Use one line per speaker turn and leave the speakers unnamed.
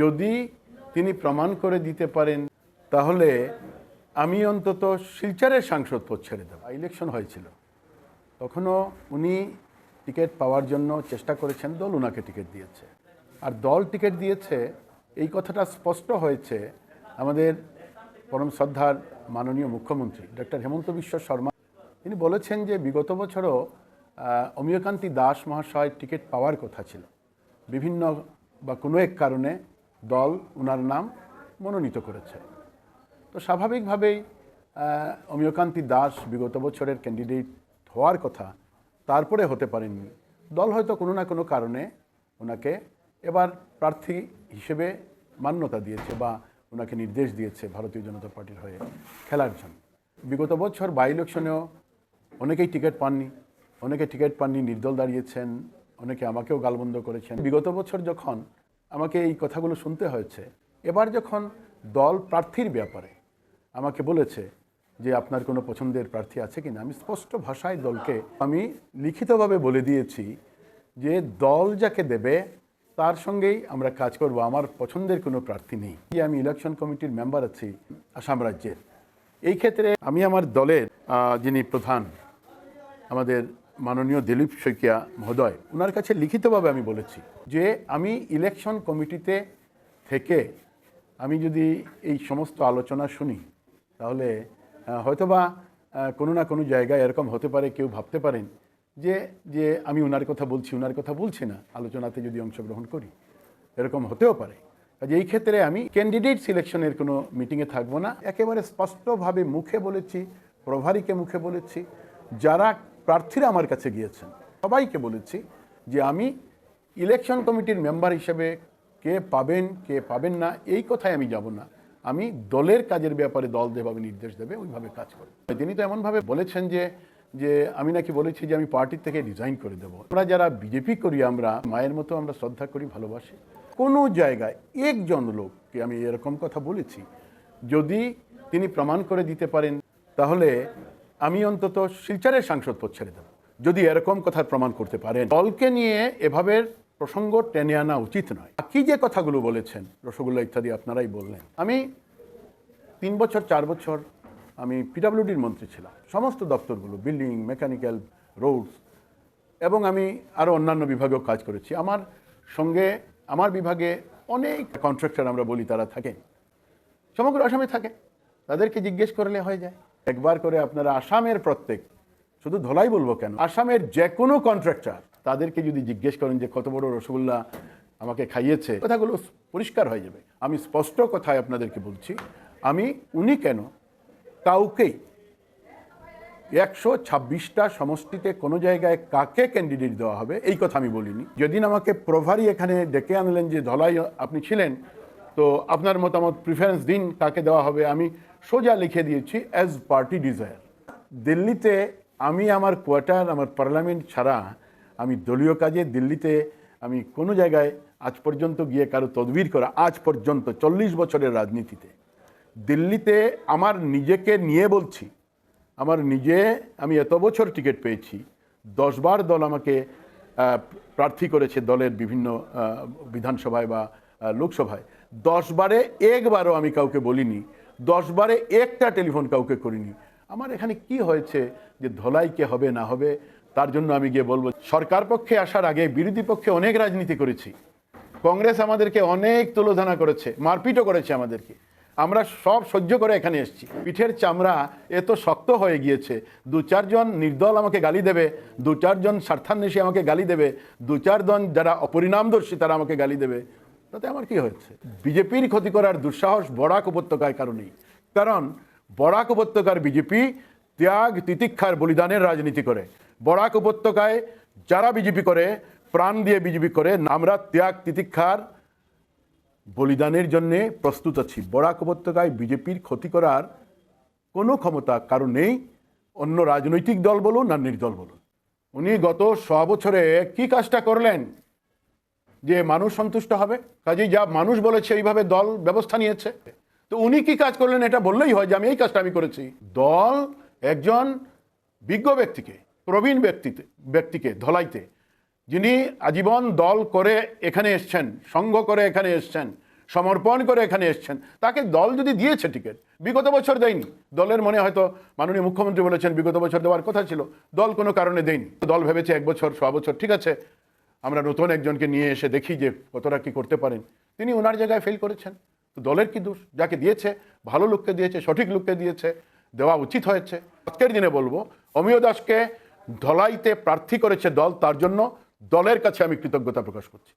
যদি তিনি প্রমাণ করে দিতে পারেন তাহলে আমি অন্তত শিলচরের সাংসদ পদ ছেড়ে দেব। ইলেকশন হয়েছিল, তখনও উনি টিকিট পাওয়ার জন্য চেষ্টা করেছেন, দল ওনাকে টিকিট দিয়েছে। আর দল টিকিট দিয়েছে এই কথাটা স্পষ্ট হয়েছে আমাদের পরম শ্রদ্ধার মাননীয় মুখ্যমন্ত্রী ডক্টর হেমন্ত বিশ্ব শর্মা। তিনি বলেছেন যে বিগত বছরও অমিয়কান্তি দাস মহাশয় টিকিট পাওয়ার কথা ছিল, বিভিন্ন বা কোনো এক কারণে দল ওনার নাম মনোনীত করেছে। তো স্বাভাবিকভাবেই অমিয়কান্তি দাস বিগত বছরের ক্যান্ডিডেট হওয়ার কথা, তারপরে হতে পারেননি। দল হয়তো কোনো না কোনো কারণে ওনাকে এবার প্রার্থী হিসেবে মান্যতা দিয়েছে বা ওনাকে নির্দেশ দিয়েছে ভারতীয় জনতা পার্টির হয়ে খেলার জন্য। বিগত বছর বাই ইলেকশনেও অনেকেই টিকিট পাননি, নির্দল দাঁড়িয়েছেন, অনেকে আমাকেও গালবন্ধ করেছেন। বিগত বছর যখন আমাকে এই কথাগুলো শুনতে হয়েছে, এবার যখন দল প্রার্থীর ব্যাপারে আমাকে বলেছে যে আপনার কোনো পছন্দের প্রার্থী আছে কিনা, আমি স্পষ্ট ভাষায় দলকে আমি লিখিতভাবে বলে দিয়েছি যে দল যাকে দেবে তার সঙ্গেই আমরা কাজ করব, আমার পছন্দের কোনো প্রার্থী নেই। আমি ইলেকশন কমিটির মেম্বার আছি আসাম রাজ্যের। এই ক্ষেত্রে আমি আমার দলের যিনি প্রধান আমাদের মাননীয় দিলীপ শইকিয়া মহোদয়, ওনার কাছে লিখিতভাবে আমি বলেছি যে আমি ইলেকশন কমিটিতে থেকে আমি যদি এই সমস্ত আলোচনা শুনি তাহলে হয়তোবা কোনো না কোনো জায়গায় এরকম হতে পারে, কেউ ভাবতে পারেন যে যে আমি ওনার কথা বলছি না আলোচনাতে যদি অংশগ্রহণ করি, এরকম হতেও পারে। কাজে এই ক্ষেত্রে আমি ক্যান্ডিডেট সিলেকশনের কোনো মিটিংয়ে থাকবো না। একেবারে স্পষ্টভাবে মুখে বলেছি, প্রভারীকে মুখে বলেছি, যারা প্রার্থীরা আমার কাছে গিয়েছেন সবাইকে বলেছি যে আমি ইলেকশন কমিটির মেম্বার হিসেবে কে পাবেন না এই কথায় আমি যাব না। আমি দলের কাজের ব্যাপারে দল যেভাবে নির্দেশ দেবে ওইভাবে কাজ করব। তিনি তো এমনভাবে বলেছেন যে আমি নাকি বলেছি যে আমি পার্টির থেকে রিজাইন করে দেবো। আমরা যারা বিজেপি করি, আমরা মায়ের মতো আমরা শ্রদ্ধা করি, ভালোবাসি। কোনো জায়গায় একজন লোককে আমি এরকম কথা বলেছি, যদি তিনি প্রমাণ করে দিতে পারেন তাহলে আমি অন্তত শিলচরের সাংসদ পদ ছেড়ে দেব, যদি এরকম কথার প্রমাণ করতে পারেন। দলকে নিয়ে এভাবে প্রসঙ্গ টেনে আনা উচিত নয়। বাকি যে কথাগুলো বলেছেন, রসগোল্লা ইত্যাদি আপনারাই বললেন, আমি 3 বছর 4 বছর আমি পিডব্লিউডির মন্ত্রী ছিলাম। সমস্ত দপ্তরগুলো, বিল্ডিং, মেকানিক্যাল, রোডস, এবং আমি আরও অন্যান্য বিভাগেও কাজ করেছি। আমার সঙ্গে আমার বিভাগে অনেক কন্ট্রাক্টর আমরা বলি, তারা থাকেন, সমগ্র আসামে থাকে, তাদেরকে জিজ্ঞেস করলে হয়ে যায়। একবার করে আপনারা আসামের প্রত্যেক, শুধু ধলাই বলবো কেন, আসামের যে কোনো কন্ট্রাক্টর তাদেরকে যদি জিজ্ঞেস করেন যে কত বড় রসগোল্লা আমাকে খাইয়েছে, কথাগুলো পরিষ্কার হয়ে যাবে। আমি স্পষ্ট কথায় আপনাদেরকে বলছি, উনি কেন কাউকেই 126টা সমষ্টিতে কোনো জায়গায় কাকে ক্যান্ডিডেট দেওয়া হবে এই কথা আমি বলিনি। যেদিন আমাকে প্রভারী এখানে ডেকে আনলেন যে ধলাই আপনি ছিলেন, তো আপনার মতামত প্রিফারেন্স দিন কাকে দেওয়া হবে, আমি সোজা লিখে দিয়েছি অ্যাজ পার্টি ডিজায়ার। দিল্লিতে আমি আমার কোয়ার্টার, আমার পার্লামেন্ট ছাড়া আমি দলীয় কাজে দিল্লিতে আমি কোনো জায়গায় আজ পর্যন্ত গিয়ে কারো তদবির করা, আজ পর্যন্ত 40 বছরের রাজনীতিতে দিল্লিতে আমার নিজেকে নিয়ে বলছি, আমি এত বছর টিকিট পেয়েছি, 10 বার দল আমাকে প্রার্থী করেছে দলের বিভিন্ন বিধানসভায় বা লোকসভায়। 10 বারে একবারও আমি কাউকে বলিনি, 10 বারে একটা টেলিফোন কাউকে করিনি। আমার এখানে কি হয়েছে যে ধলাইকে হবে না হবে তার জন্য আমি গিয়ে বলবো? সরকার পক্ষে আসার আগে বিরোধী পক্ষে অনেক রাজনীতি করেছি, কংগ্রেস আমাদেরকে অনেক তুলোধনা করেছে, মারপিটও করেছে আমাদেরকে, আমরা সব সহ্য করে এখানে এসেছি। পিঠের চামড়া এত শক্ত হয়ে গিয়েছে, 2-4 জন নির্দল আমাকে গালি দেবে, 2-4 জন স্বার্থান্বেষী আমাকে গালি দেবে, 2-4 জন যারা অপরিণামদর্শী তারা আমাকে গালি দেবে, তাতে আমার কি হয়েছে? বিজেপির ক্ষতি করার দুঃসাহস বরাক উপত্যকার কারণেই। কারণ বরাক উপত্যকার বিজেপি ত্যাগ তিতিক্ষার বলিদানের রাজনীতি করে। বরাক উপত্যকায় যারা বিজেপি করে, প্রাণ দিয়ে বিজেপি করে, আমরা ত্যাগ তিতিক্ষার বলিদানের জন্যে প্রস্তুত আছি। বরাক উপত্যকায় বিজেপির ক্ষতি করার কোনো ক্ষমতা কারণ নেই, অন্য রাজনৈতিক দল বলুন না নির্দল বলুন। উনি গত 100 বছরে কি কাজটা করলেন যে মানুষ সন্তুষ্ট হবে? কাজেই যা মানুষ বলেছে এইভাবে দল ব্যবস্থা নিয়েছে, তো উনি কি কাজ করলেন এটা বললেই হয় যে আমি এই কাজটা আমি করেছি। দল একজন বিজ্ঞ ব্যক্তিকে, প্রবীণ ব্যক্তিকে ধলাইতে, যিনি আজীবন দল করে এখানে এসছেন, সংঘ করে এখানে এসছেন, সমর্পণ করে এখানে এসেছেন, তাকে দল যদি দিয়েছে টিকিট, বিগত বছর দেয়নি, দলের মনে হয়তো মাননীয় মুখ্যমন্ত্রী বলেছেন বিগত বছর দেওয়ার কথা ছিল, দল কোনো কারণে দেয়নি। দল ভেবেছে 1 বছর 1.25 বছর ঠিক আছে, আমরা নতুন একজনকে নিয়ে এসে দেখি যে কতটা কি করতে পারেন। তিনি ওনার জায়গায় ফেল করেছেন, তো দলের কি দোষ? যাকে দিয়েছে ভালো লোককে দিয়েছে, সঠিক লোককে দিয়েছে, দেওয়া উচিত হয়েছে। আজকের দিনে বলবো অমিয় দাসকে ধলাইতে প্রার্থী করেছে দল, তার জন্য দলের কাছে আমি কৃতজ্ঞতা প্রকাশ করছি।